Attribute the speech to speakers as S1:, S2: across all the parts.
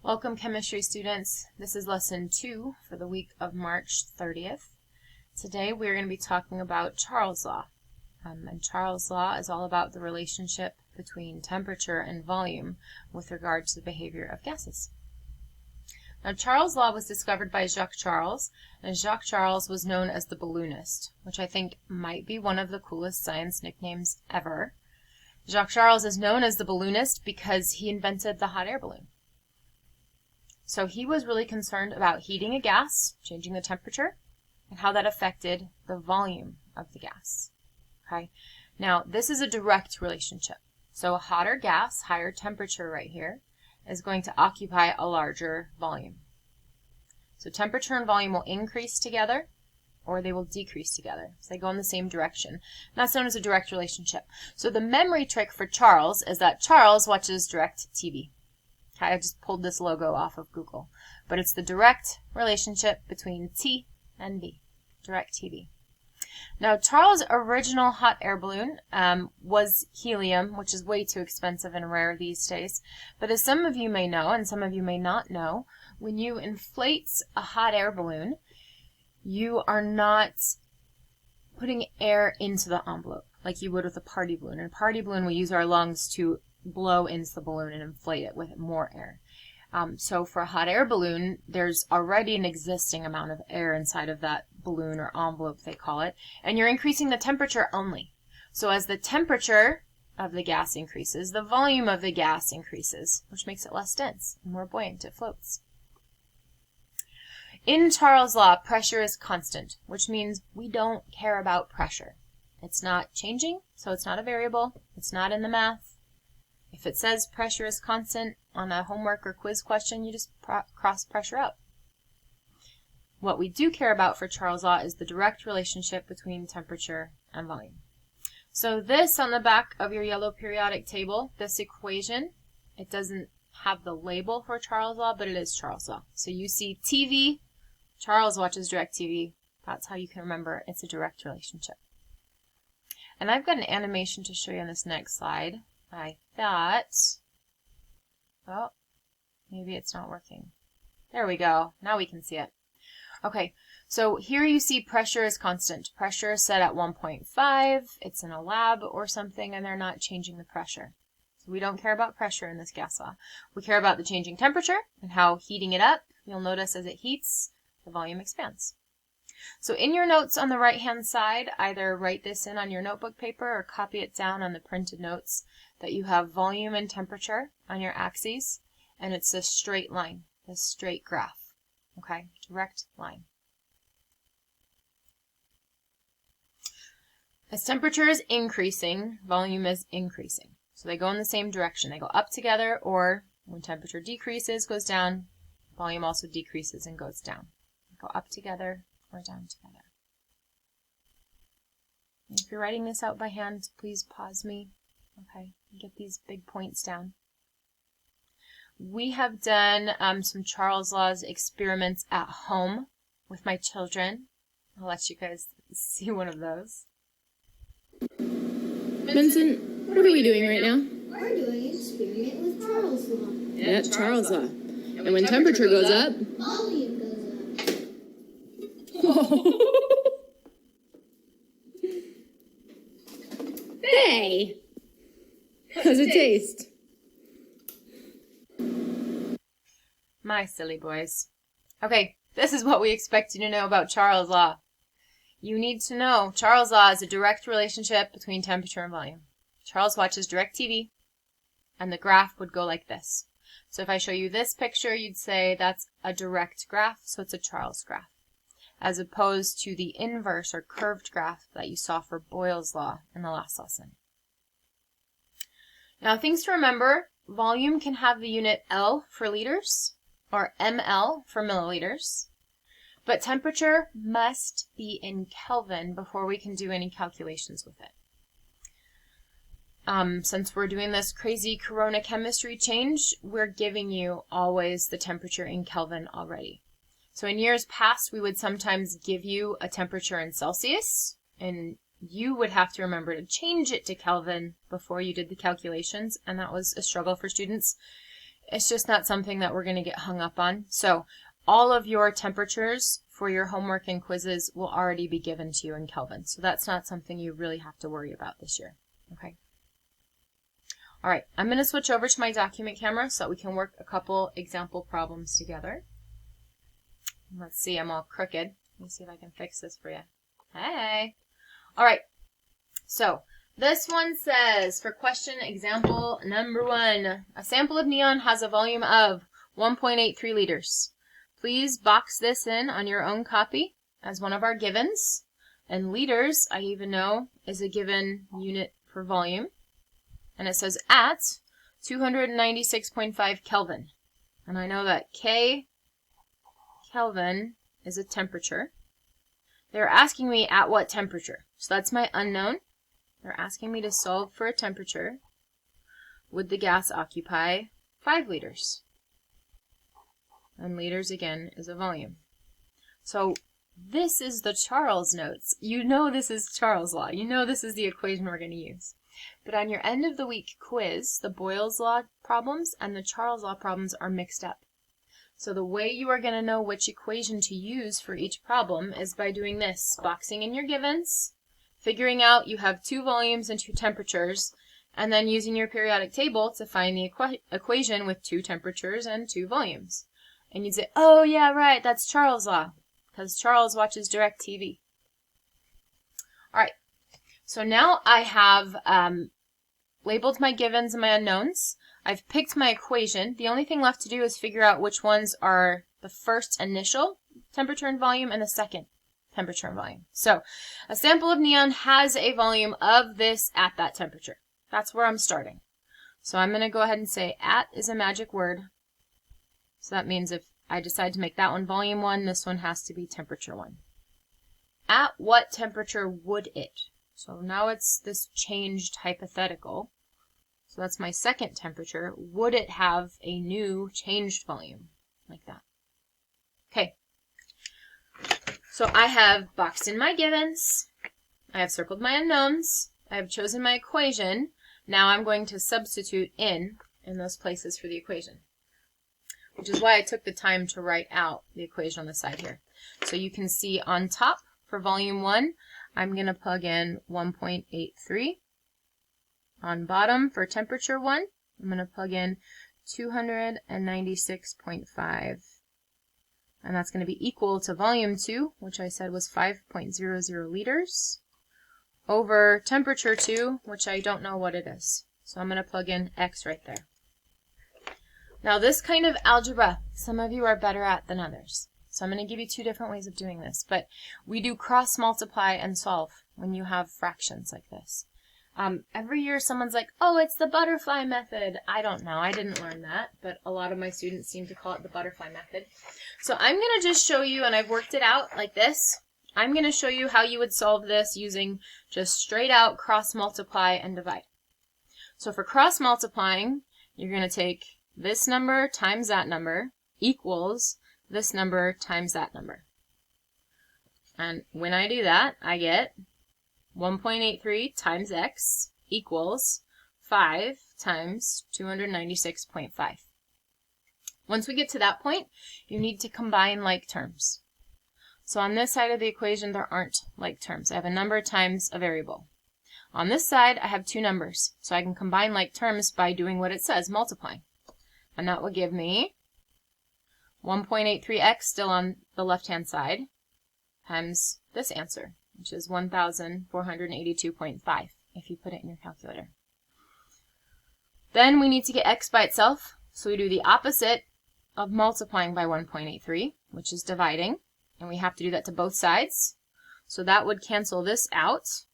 S1: Welcome, chemistry students. This is lesson 2 for the week of March 30th. Today we're going to be talking about Charles' law. And Charles' law is all about the relationship between temperature and volume with regard to the behavior of gases. Now, Charles' law was discovered by Jacques Charles, and Jacques Charles was known as the balloonist, which I think might be one of the coolest science nicknames ever. Jacques Charles is known as the balloonist because he invented the hot air balloon. So he was really concerned about heating a gas, changing the temperature, and how that affected the volume of the gas. Okay? Now, this is a direct relationship. So a hotter gas, higher temperature right here, is going to occupy a larger volume. So temperature and volume will increase together, or they will decrease together. So they go in the same direction. And that's known as a direct relationship. So the memory trick for Charles is that Charles watches direct TV. Okay, I just pulled this logo off of Google. But it's the direct relationship between T and V. Direct TV. Now, Charles' original hot air balloon was helium, which is way too expensive and rare these days. But as some of you may know, and some of you may not know, when you inflate a hot air balloon, you are not putting air into the envelope like you would with a party balloon. In a party balloon, we use our lungs to blow into the balloon and inflate it with more air. So for a hot air balloon, there's already an existing amount of air inside of that balloon or envelope, they call it, and you're increasing the temperature only. So as the temperature of the gas increases, the volume of the gas increases, which makes it less dense and more buoyant. It floats. In Charles' law, pressure is constant, which means we don't care about pressure. It's not changing, so it's not a variable. It's not in the math. If it says pressure is constant on a homework or quiz question, you just cross pressure out. What we do care about for Charles' law is the direct relationship between temperature and volume. So this on the back of your yellow periodic table, this equation, it doesn't have the label for Charles' law, but it is Charles' law. So you see TV, Charles watches direct TV. That's how you can remember it's a direct relationship. And I've got an animation to show you on this next slide. I thought, oh, maybe it's not working. There we go. Now we can see it. Okay, so here you see pressure is constant. Pressure is set at 1.5. It's in a lab or something, and they're not changing the pressure. So we don't care about pressure in this gas law. We care about the changing temperature and how heating it up, you'll notice as it heats, the volume expands. So in your notes on the right-hand side, either write this in on your notebook paper or copy it down on the printed notes that you have volume and temperature on your axes, and it's a straight line, a straight graph, okay, direct line. As temperature is increasing, volume is increasing. So they go in the same direction. They go up together, or when temperature decreases, goes down, volume also decreases and goes down. They go up together or down together. And if you're writing this out by hand, please pause me. Okay, get these big points down. We have done some Charles' laws experiments at home with my children. I'll let you guys see one of those.
S2: Vincent, what are we doing right now?
S3: We're doing an experiment with Charles' law.
S2: Yeah, Charles' law. And when temperature goes up,
S3: Volume goes up.
S2: Hey! How's it taste?
S1: My silly boys. Okay, this is what we expect you to know about Charles' law. You need to know Charles' law is a direct relationship between temperature and volume. Charles watches direct TV, and the graph would go like this. So if I show you this picture, you'd say that's a direct graph, so it's a Charles graph, as opposed to the inverse or curved graph that you saw for Boyle's law in the last lesson. Now, things to remember, volume can have the unit L for liters or ml for milliliters, but temperature must be in Kelvin before we can do any calculations with it. Since we're doing this crazy corona chemistry change, we're giving you always the temperature in Kelvin already. So in years past, we would sometimes give you a temperature in Celsius, and you would have to remember to change it to Kelvin before you did the calculations, and that was a struggle for students. It's just not something that we're going to get hung up on. So all of your temperatures for your homework and quizzes will already be given to you in Kelvin. So that's not something you really have to worry about this year. Okay. All right, I'm going to switch over to my document camera so that we can work a couple example problems together. Let's see, I'm all crooked. Let me see if I can fix this for you. Hey. All right, so this one says, for question example number 1, a sample of neon has a volume of 1.83 liters. Please box this in on your own copy as one of our givens. And liters, I even know, is a given unit for volume. And it says at 296.5 Kelvin. And I know that K Kelvin is a temperature. They're asking me at what temperature. So that's my unknown. They're asking me to solve for a temperature. Would the gas occupy 5 liters? And liters, again, is a volume. So this is the Charles notes. You know this is Charles' law. You know this is the equation we're going to use. But on your end of the week quiz, the Boyle's law problems and the Charles' law problems are mixed up. So the way you are going to know which equation to use for each problem is by doing this, boxing in your givens, figuring out you have 2 volumes and 2 temperatures, and then using your periodic table to find the equation with 2 temperatures and 2 volumes. And you'd say, oh yeah, right, that's Charles' law, because Charles watches DirecTV. All right, so now I have labeled my givens and my unknowns. I've picked my equation. The only thing left to do is figure out which ones are the first initial temperature and volume and the second temperature and volume. So a sample of neon has a volume of this at that temperature. That's where I'm starting. So I'm going to go ahead and say at is a magic word. So that means if I decide to make that one volume 1, this one has to be temperature 1. At what temperature would it? So now it's this changed hypothetical. So that's my second temperature. Would it have a new changed volume? Like that. Okay. So I have boxed in my givens. I have circled my unknowns. I have chosen my equation. Now I'm going to substitute in those places for the equation. Which is why I took the time to write out the equation on the side here. So you can see on top for volume 1, I'm going to plug in 1.83. On bottom for temperature 1, I'm going to plug in 296.5. And that's going to be equal to volume 2, which I said was 5.00 liters, over temperature 2, which I don't know what it is. So I'm going to plug in X right there. Now this kind of algebra, some of you are better at than others. So I'm going to give you 2 different ways of doing this. But we do cross multiply and solve when you have fractions like this. Every year someone's like, oh, it's the butterfly method. I don't know. I didn't learn that, but a lot of my students seem to call it the butterfly method. So I'm going to just show you, and I've worked it out like this. I'm going to show you how you would solve this using just straight out cross multiply and divide. So for cross multiplying, you're going to take this number times that number equals this number times that number. And when I do that, I get 1.83 times x equals 5 times 296.5. Once we get to that point, you need to combine like terms. So on this side of the equation, there aren't like terms. I have a number times a variable. On this side, I have 2 numbers, so I can combine like terms by doing what it says, multiplying. And that will give me 1.83x still on the left-hand side times this answer, which is 1,482.5 if you put it in your calculator. Then we need to get x by itself, so we do the opposite of multiplying by 1.83, which is dividing, and we have to do that to both sides. So that would cancel this out.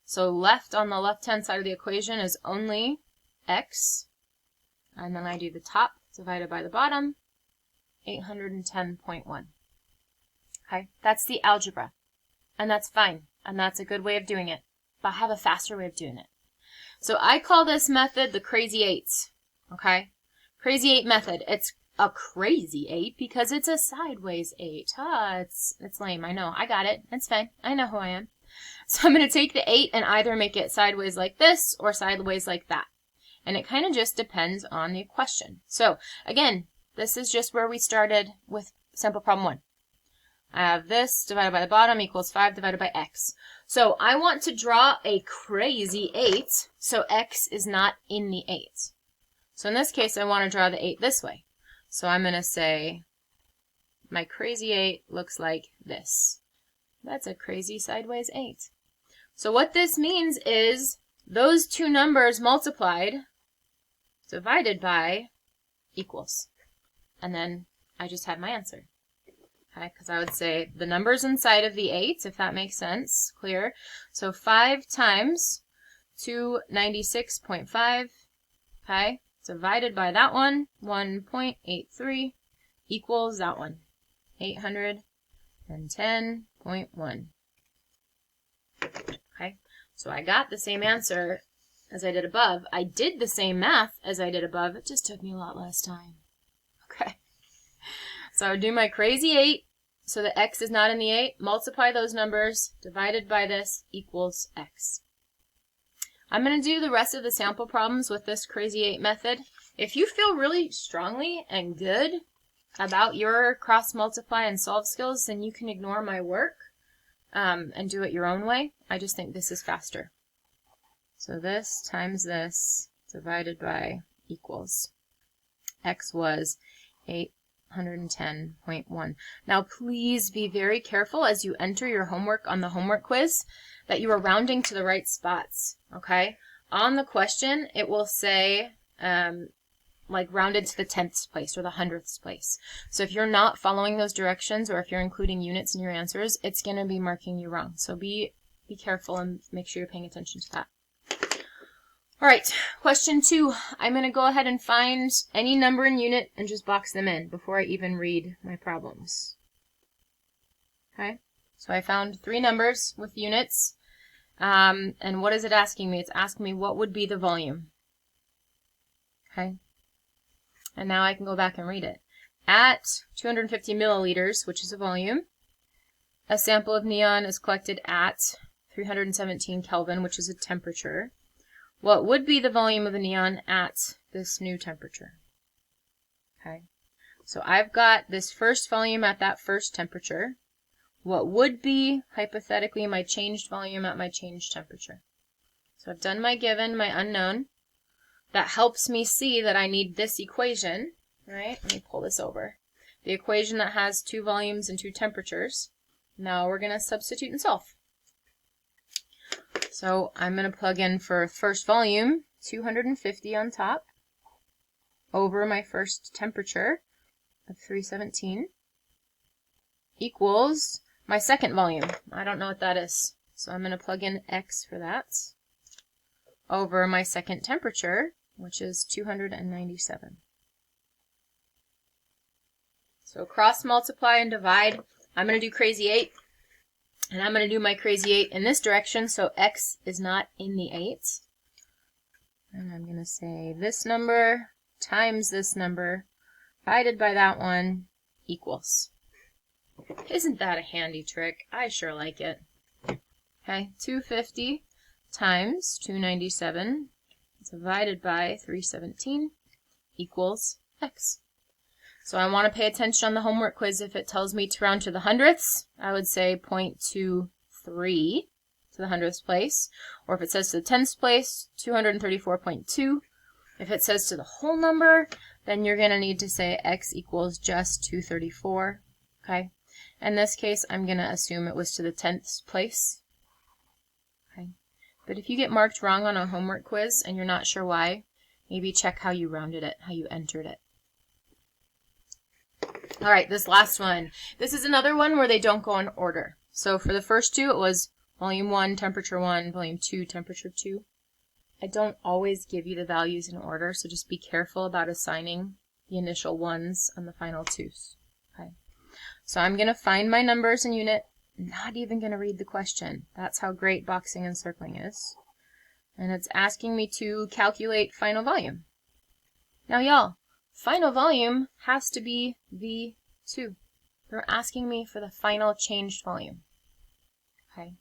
S1: So left on the left-hand side of the equation is only x, and then I do the top divided by the bottom, 810.1. Okay, that's the algebra. And that's fine, and that's a good way of doing it. But I have a faster way of doing it. So I call this method the crazy 8s. Okay? Crazy 8 method. It's a crazy 8 because it's a sideways 8. It's lame. I know. I got it. It's fine. I know who I am. So I'm going to take the 8 and either make it sideways like this or sideways like that. And it kind of just depends on the question. So again, this is just where we started with sample problem 1. I have this divided by the bottom equals 5 divided by x. So I want to draw a crazy 8, so x is not in the 8. So in this case, I want to draw the 8 this way. So I'm going to say my crazy 8 looks like this. That's a crazy sideways 8. So what this means is those two numbers multiplied, divided by, equals. And then I just had my answer. Okay, because I would say the numbers inside of the 8, if that makes sense, clear. So 5 times 296.5, okay, divided by that one, 1.83, equals that one, 810.1. Okay, so I got the same answer as I did above. I did the same math as I did above. It just took me a lot less time. Okay. So I would do my crazy 8, so that x is not in the 8, multiply those numbers, divided by this, equals x. I'm going to do the rest of the sample problems with this crazy 8 method. If you feel really strongly and good about your cross multiply and solve skills, then you can ignore my work and do it your own way. I just think this is faster. So this times this, divided by, equals. X was 810.1. Now please be very careful as you enter your homework on the homework quiz that you are rounding to the right spots, okay? On the question, it will say like rounded to the 10th place or the 100th place. So if you're not following those directions or if you're including units in your answers, it's going to be marking you wrong. So be careful and make sure you're paying attention to that. All right, question 2. I'm going to go ahead and find any number and unit and just box them in before I even read my problems. Okay, so I found 3 numbers with units. And what is it asking me? It's asking me what would be the volume. Okay, and now I can go back and read it. At 250 milliliters, which is a volume, a sample of neon is collected at 317 Kelvin, which is a temperature. What would be the volume of the neon at this new temperature? Okay, so I've got this first volume at that first temperature. What would be, hypothetically, my changed volume at my changed temperature? So I've done my given, my unknown. That helps me see that I need this equation, right? Let me pull this over. The equation that has 2 volumes and 2 temperatures. Now we're going to substitute and solve. So I'm going to plug in for first volume, 250 on top, over my first temperature of 317, equals my second volume. I don't know what that is, so I'm going to plug in x for that, over my second temperature, which is 297. So cross multiply and divide. I'm going to do crazy 8. And I'm going to do my crazy 8 in this direction, so x is not in the 8. And I'm going to say this number times this number divided by that one equals. Isn't that a handy trick? I sure like it. Okay, 250 times 297 divided by 317 equals x. So I want to pay attention on the homework quiz. If it tells me to round to the hundredths, I would say 0.23 to the hundredths place. Or if it says to the tenths place, 234.2. If it says to the whole number, then you're going to need to say x equals just 234. Okay. In this case, I'm going to assume it was to the tenths place. Okay. But if you get marked wrong on a homework quiz and you're not sure why, maybe check how you rounded it, how you entered it. All right, this last one. This is another one where they don't go in order. So for the first 2, it was volume 1, temperature 1, volume 2, temperature 2. I don't always give you the values in order, so just be careful about assigning the initial 1s and the final 2s. Okay. So I'm going to find my numbers and unit, not even going to read the question. That's how great boxing and circling is. And it's asking me to calculate final volume. Now y'all, final volume has to be V2. They're asking me for the final changed volume. Okay.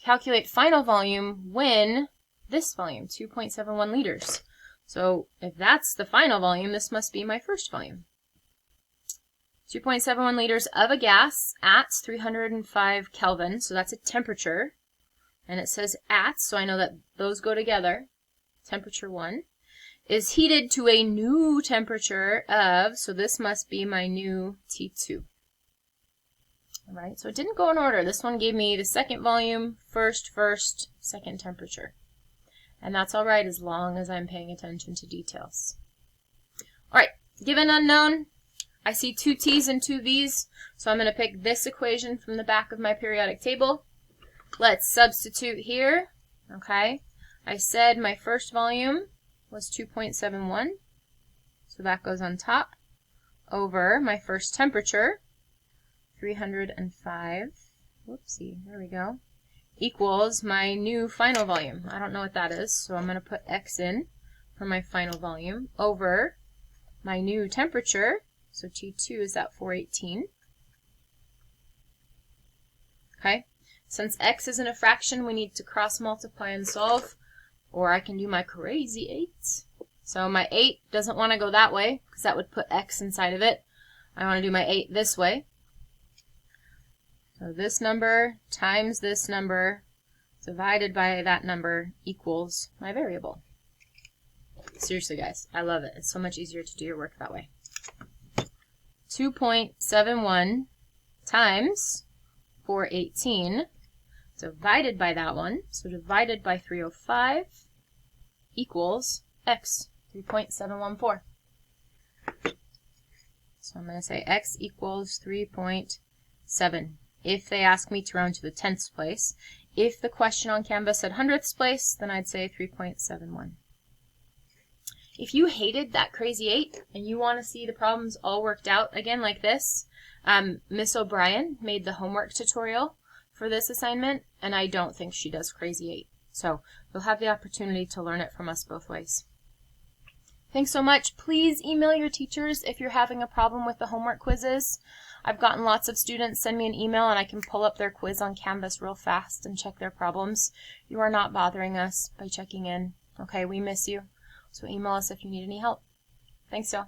S1: Calculate final volume when this volume, 2.71 liters. So if that's the final volume, this must be my first volume. 2.71 liters of a gas at 305 Kelvin, so that's a temperature. And it says at, so I know that those go together. Temperature 1 is heated to a new temperature of, so this must be my new T2. All right, so it didn't go in order. This one gave me the second volume, first, second temperature. And that's all right as long as I'm paying attention to details. All right, given unknown, I see 2 T's and 2 V's, so I'm going to pick this equation from the back of my periodic table. Let's substitute here, okay? I said my first volume was 2.71, so that goes on top, over my first temperature, 305, whoopsie, there we go, equals my new final volume. I don't know what that is, so I'm going to put X in for my final volume, over my new temperature, so T2 is at 418. Okay, since X isn't a fraction, we need to cross multiply and solve, or I can do my crazy 8. So my 8 doesn't want to go that way, because that would put X inside of it. I want to do my 8 this way. So this number times this number divided by that number equals my variable. Seriously, guys, I love it. It's so much easier to do your work that way. 2.71 times 418 divided by that one, so divided by 305 equals X, 3.714. So I'm going to say X equals 3.7. If they ask me to round to the tenths place, if the question on Canvas said hundredths place, then I'd say 3.71. If you hated that crazy 8 and you want to see the problems all worked out again like this, Miss O'Brien made the homework tutorial for this assignment, and I don't think she does crazy 8. So you'll have the opportunity to learn it from us both ways. Thanks so much. Please email your teachers if you're having a problem with the homework quizzes. I've gotten lots of students send me an email and I can pull up their quiz on Canvas real fast and check their problems. You are not bothering us by checking in. Okay, we miss you. So email us if you need any help. Thanks, y'all.